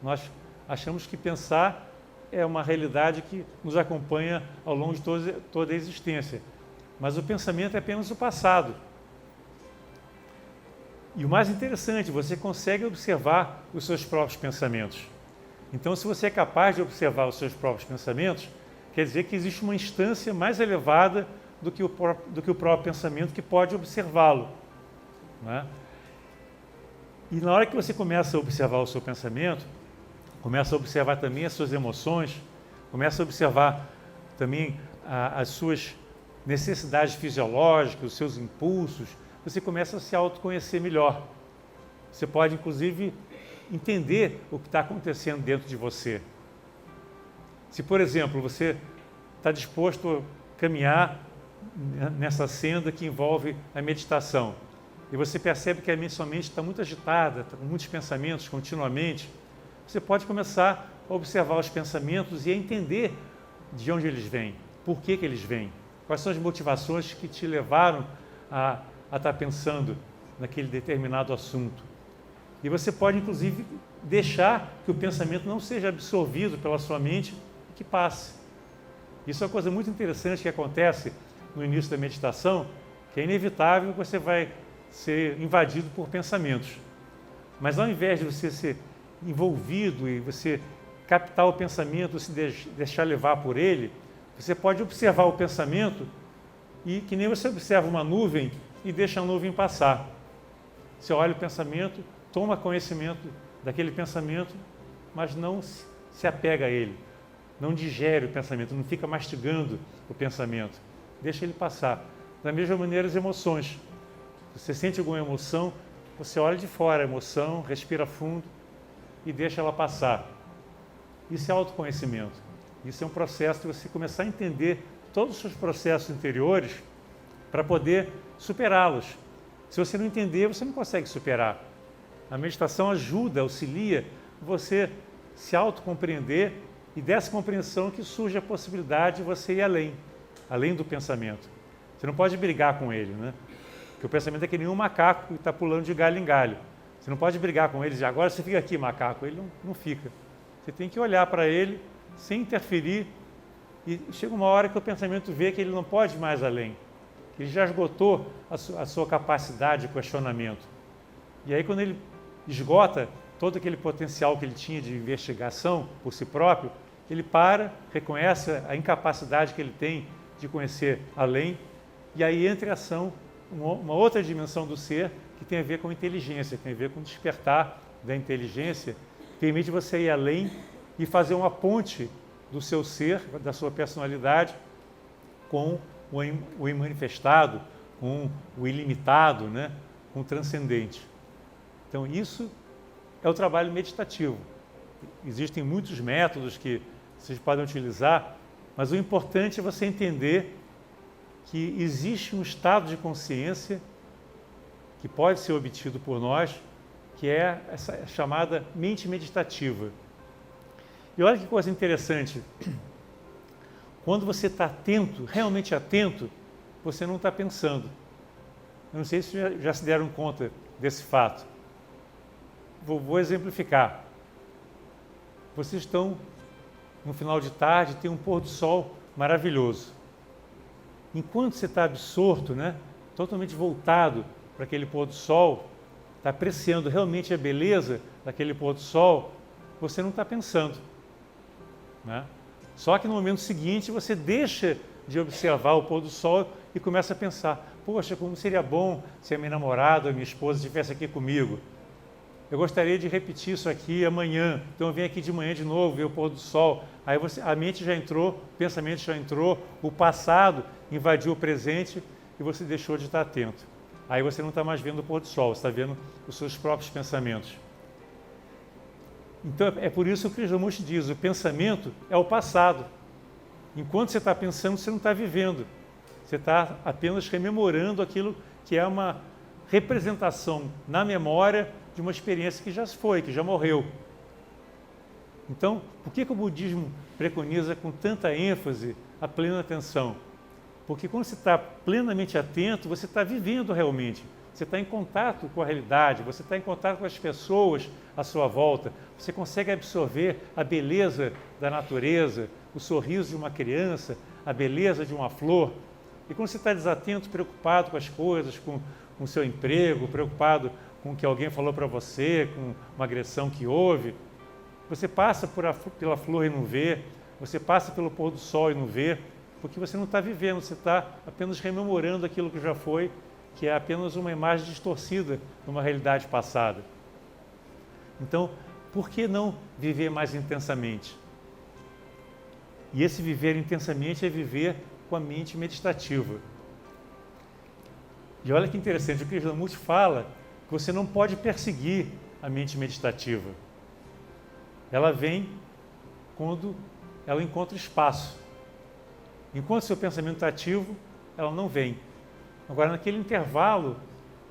Speaker 1: Nós achamos que pensar é uma realidade que nos acompanha ao longo de toda a existência. Mas o pensamento é apenas o passado. E o mais interessante, você consegue observar os seus próprios pensamentos. Então, se você é capaz de observar os seus próprios pensamentos, quer dizer que existe uma instância mais elevada do que o próprio pensamento que pode observá-lo, né? E na hora que você começa a observar o seu pensamento, começa a observar também as suas emoções, começa a observar também as suas necessidades fisiológicas, os seus impulsos, você começa a se autoconhecer melhor. Você pode, inclusive, entender o que está acontecendo dentro de você. Se, por exemplo, você está disposto a caminhar nessa senda que envolve a meditação, e você percebe que a sua mente está muito agitada, está com muitos pensamentos continuamente, você pode começar a observar os pensamentos e a entender de onde eles vêm, por que eles vêm, quais são as motivações que te levaram a estar pensando naquele determinado assunto. E você pode, inclusive, deixar que o pensamento não seja absorvido pela sua mente e que passe. Isso é uma coisa muito interessante que acontece no início da meditação, que é inevitável que você vai ser invadido por pensamentos. Mas ao invés de você ser envolvido e você captar o pensamento, se deixar levar por ele, você pode observar o pensamento e que nem você observa uma nuvem e deixa a nuvem passar. Você olha o pensamento, toma conhecimento daquele pensamento, mas não se apega a ele, não digere o pensamento, não fica mastigando o pensamento, deixa ele passar. Da mesma maneira, as emoções. Você sente alguma emoção, você olha de fora a emoção, respira fundo e deixa ela passar. Isso é autoconhecimento. Isso é um processo de você começar a entender todos os seus processos interiores para poder superá-los. Se você não entender, você não consegue superar. A meditação ajuda, auxilia você se autocompreender e dessa compreensão que surge a possibilidade de você ir além do pensamento. Você não pode brigar com ele, né? Porque o pensamento é que nem um macaco que está pulando de galho em galho. Você não pode brigar com ele e dizer, agora você fica aqui, macaco. Ele não fica. Você tem que olhar para ele sem interferir e chega uma hora que o pensamento vê que ele não pode ir mais além. Que ele já esgotou a sua capacidade de questionamento. E aí quando ele esgota todo aquele potencial que ele tinha de investigação por si próprio, ele para, reconhece a incapacidade que ele tem de conhecer além e aí entra em ação uma outra dimensão do ser que tem a ver com inteligência, tem a ver com despertar da inteligência, permite você ir além e fazer uma ponte do seu ser, da sua personalidade, com o imanifestado, com o ilimitado, né? Com o transcendente. Então isso é o trabalho meditativo. Existem muitos métodos que vocês podem utilizar, mas o importante é você entender que existe um estado de consciência que pode ser obtido por nós, que é essa chamada mente meditativa. E olha que coisa interessante, quando você está atento, realmente atento, você não está pensando. Eu não sei se já se deram conta desse fato. Vou exemplificar. Vocês estão no final de tarde, tem um pôr do sol maravilhoso. Enquanto você está absorto, né, totalmente voltado para aquele pôr do sol, está apreciando realmente a beleza daquele pôr do sol, você não está pensando, né? Só que no momento seguinte você deixa de observar o pôr do sol e começa a pensar, poxa, como seria bom se a minha namorada ou a minha esposa estivesse aqui comigo. Eu gostaria de repetir isso aqui amanhã, então eu venho aqui de manhã de novo, ver o pôr do sol. Aí a mente já entrou, o pensamento já entrou, o passado invadiu o presente e você deixou de estar atento. Aí você não está mais vendo o pôr do sol, você está vendo os seus próprios pensamentos. Então é por isso que o Krishnamurti diz, o pensamento é o passado. Enquanto você está pensando, você não está vivendo. Você está apenas rememorando aquilo que é uma representação na memória de uma experiência que já foi, que já morreu. Então, por que o budismo preconiza com tanta ênfase a plena atenção? Porque quando você está plenamente atento, você está vivendo realmente. Você está em contato com a realidade, você está em contato com as pessoas à sua volta. Você consegue absorver a beleza da natureza, o sorriso de uma criança, a beleza de uma flor. E quando você está desatento, preocupado com as coisas, com o seu emprego, preocupado com o que alguém falou para você, com uma agressão que houve, você passa pela flor e não vê, você passa pelo pôr do sol e não vê, porque você não está vivendo, você está apenas rememorando aquilo que já foi, que é apenas uma imagem distorcida de uma realidade passada. Então, por que não viver mais intensamente? E esse viver intensamente é viver com a mente meditativa. E olha que interessante, o Krishnamurti fala que você não pode perseguir a mente meditativa. Ela vem quando ela encontra espaço. Enquanto seu pensamento está ativo, ela não vem. Agora, naquele intervalo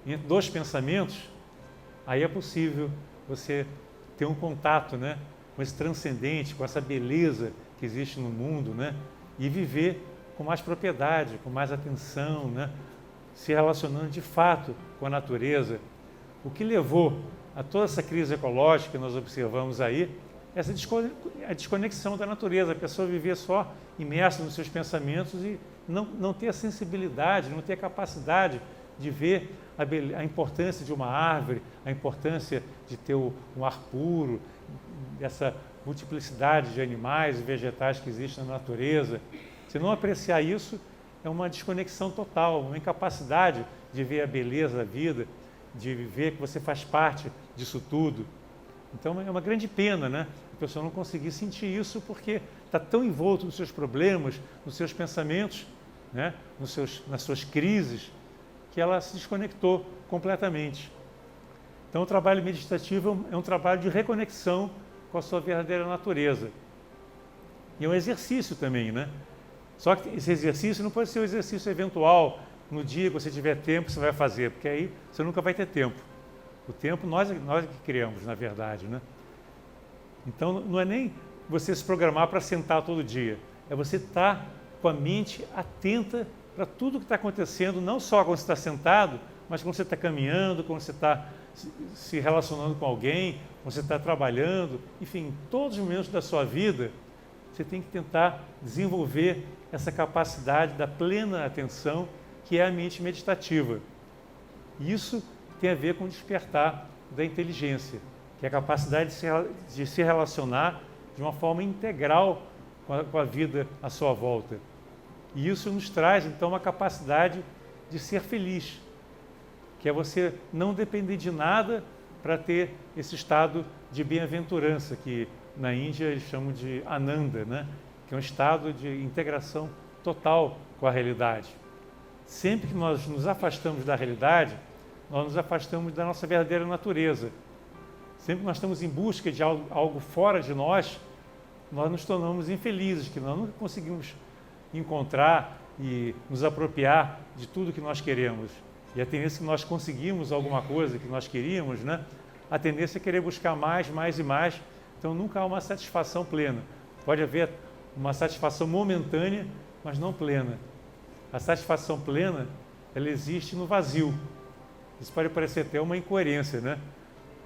Speaker 1: entre dois pensamentos, aí é possível você ter um contato, né, com esse transcendente, com essa beleza que existe no mundo, né, e viver com mais propriedade, com mais atenção, né, se relacionando de fato com a natureza. O que levou a toda essa crise ecológica que nós observamos aí, a desconexão da natureza, a pessoa viver só imersa nos seus pensamentos e não ter a sensibilidade, não ter a capacidade de ver a importância de uma árvore, a importância de ter um ar puro, dessa multiplicidade de animais e vegetais que existem na natureza. Se não apreciar isso, é uma desconexão total, uma incapacidade de ver a beleza da vida, de ver que você faz parte disso tudo. Então é uma grande pena, né? A pessoa não conseguir sentir isso porque está tão envolto nos seus problemas, nos seus pensamentos, né? Nas suas crises, que ela se desconectou completamente. Então o trabalho meditativo é um trabalho de reconexão com a sua verdadeira natureza. E é um exercício também, né? Só que esse exercício não pode ser um exercício eventual, no dia que você tiver tempo você vai fazer, porque aí você nunca vai ter tempo. O tempo nós que criamos, na verdade, né? Então não é nem você se programar para sentar todo dia, é você estar com a mente atenta para tudo que está acontecendo, não só quando você está sentado, mas quando você está caminhando, quando você está se relacionando com alguém, quando você está trabalhando, enfim, todos os momentos da sua vida, você tem que tentar desenvolver essa capacidade da plena atenção, que é a mente meditativa. Isso tem a ver com o despertar da inteligência, que é a capacidade de se relacionar de uma forma integral com a vida à sua volta. E isso nos traz, então, uma capacidade de ser feliz, que é você não depender de nada para ter esse estado de bem-aventurança, que na Índia eles chamam de Ananda, né? Que é um estado de integração total com a realidade. Sempre que nós nos afastamos da realidade, nós nos afastamos da nossa verdadeira natureza. Sempre que nós estamos em busca de algo fora de nós nos tornamos infelizes, que nós não conseguimos encontrar e nos apropriar de tudo que nós queremos. E a tendência que nós conseguimos alguma coisa que nós queríamos, né? A tendência é querer buscar mais, mais e mais. Então nunca há uma satisfação plena. Pode haver uma satisfação momentânea, mas não plena. A satisfação plena, ela existe no vazio. Isso pode parecer até uma incoerência, né?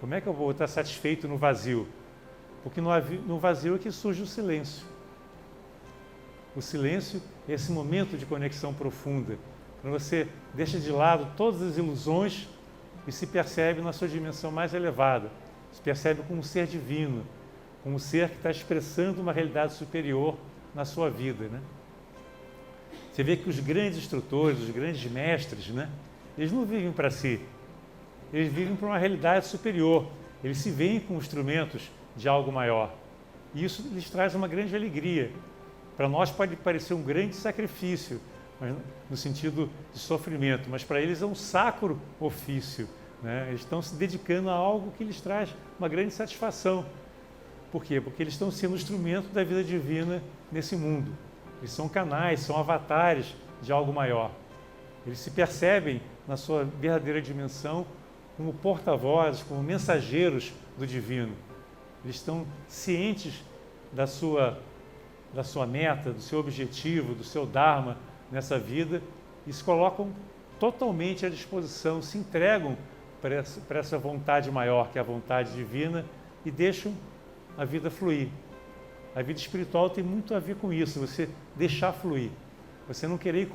Speaker 1: Como é que eu vou estar satisfeito no vazio? Porque no vazio é que surge o silêncio. O silêncio é esse momento de conexão profunda, quando você deixa de lado todas as ilusões e se percebe na sua dimensão mais elevada, se percebe como um ser divino, como um ser que está expressando uma realidade superior na sua vida, né? Você vê que os grandes instrutores, os grandes mestres, né, eles não vivem para si, eles vivem para uma realidade superior, eles se veem como instrumentos de algo maior. E isso lhes traz uma grande alegria. Para nós pode parecer um grande sacrifício, mas no sentido de sofrimento, mas para eles é um sacro ofício, né? Eles estão se dedicando a algo que lhes traz uma grande satisfação. Por quê? Porque eles estão sendo instrumento da vida divina nesse mundo. Eles são canais, são avatares de algo maior. Eles se percebem na sua verdadeira dimensão como porta-vozes, como mensageiros do divino. Eles estão cientes da sua meta, do seu objetivo, do seu dharma nessa vida e se colocam totalmente à disposição, se entregam para essa vontade maior, que é a vontade divina, e deixam a vida fluir. A vida espiritual tem muito a ver com isso, você deixar fluir. Você não querer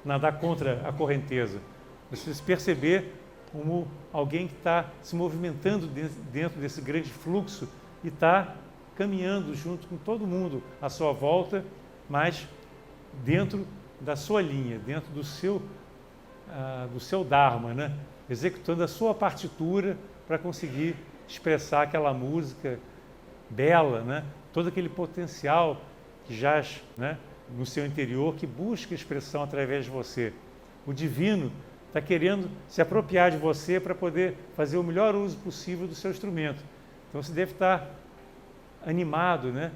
Speaker 1: nadar contra a correnteza. Você se perceber como alguém que está se movimentando dentro desse grande fluxo e está caminhando junto com todo mundo à sua volta, mas dentro da sua linha, dentro do seu Dharma, né? Executando a sua partitura para conseguir expressar aquela música bela, né? Todo aquele potencial que jaz, né, no seu interior, que busca expressão através de você. O divino está querendo se apropriar de você para poder fazer o melhor uso possível do seu instrumento. Então você deve estar animado, né?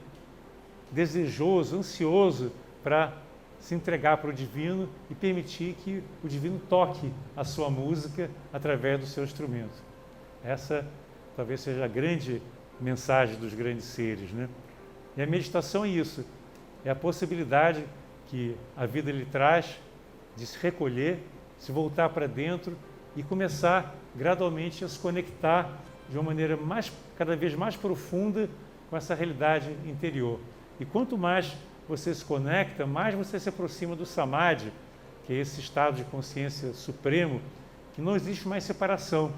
Speaker 1: Desejoso, ansioso para se entregar para o divino e permitir que o divino toque a sua música através do seu instrumento. Essa talvez seja a grande mensagem dos grandes seres, né? E a meditação é isso, é a possibilidade que a vida lhe traz de se recolher, se voltar para dentro e começar gradualmente a se conectar de uma maneira cada vez mais profunda com essa realidade interior. E quanto mais você se conecta, mais você se aproxima do Samadhi, que é esse estado de consciência supremo, que não existe mais separação.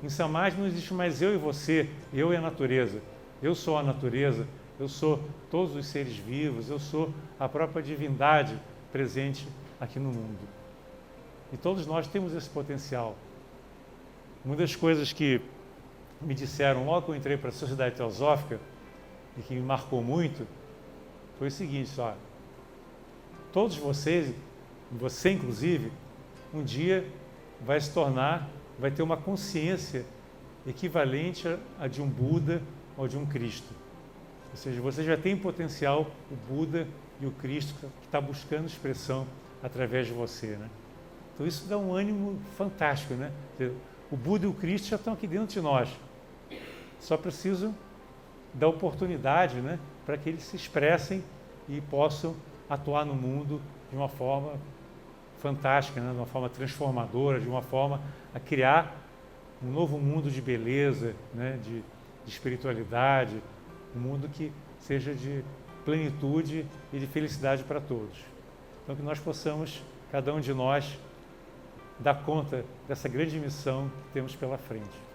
Speaker 1: Em Samadhi não existe mais eu e você, eu e a natureza. Eu sou a natureza, eu sou todos os seres vivos, eu sou a própria divindade presente aqui no mundo. E todos nós temos esse potencial. Uma das coisas que me disseram logo que eu entrei para a Sociedade Teosófica e que me marcou muito foi o seguinte: ó, todos vocês, você inclusive, um dia vai ter uma consciência equivalente à de um Buda ou de um Cristo. Ou seja, você já tem em potencial o Buda e o Cristo que está buscando expressão através de você, né? Então isso dá um ânimo fantástico, né? O Buda e o Cristo já estão aqui dentro de nós. Só preciso dar oportunidade, né, para que eles se expressem e possam atuar no mundo de uma forma fantástica, né, de uma forma transformadora, de uma forma a criar um novo mundo de beleza, né, de espiritualidade, um mundo que seja de plenitude e de felicidade para todos. Então que nós possamos, cada um de nós, dar conta dessa grande missão que temos pela frente.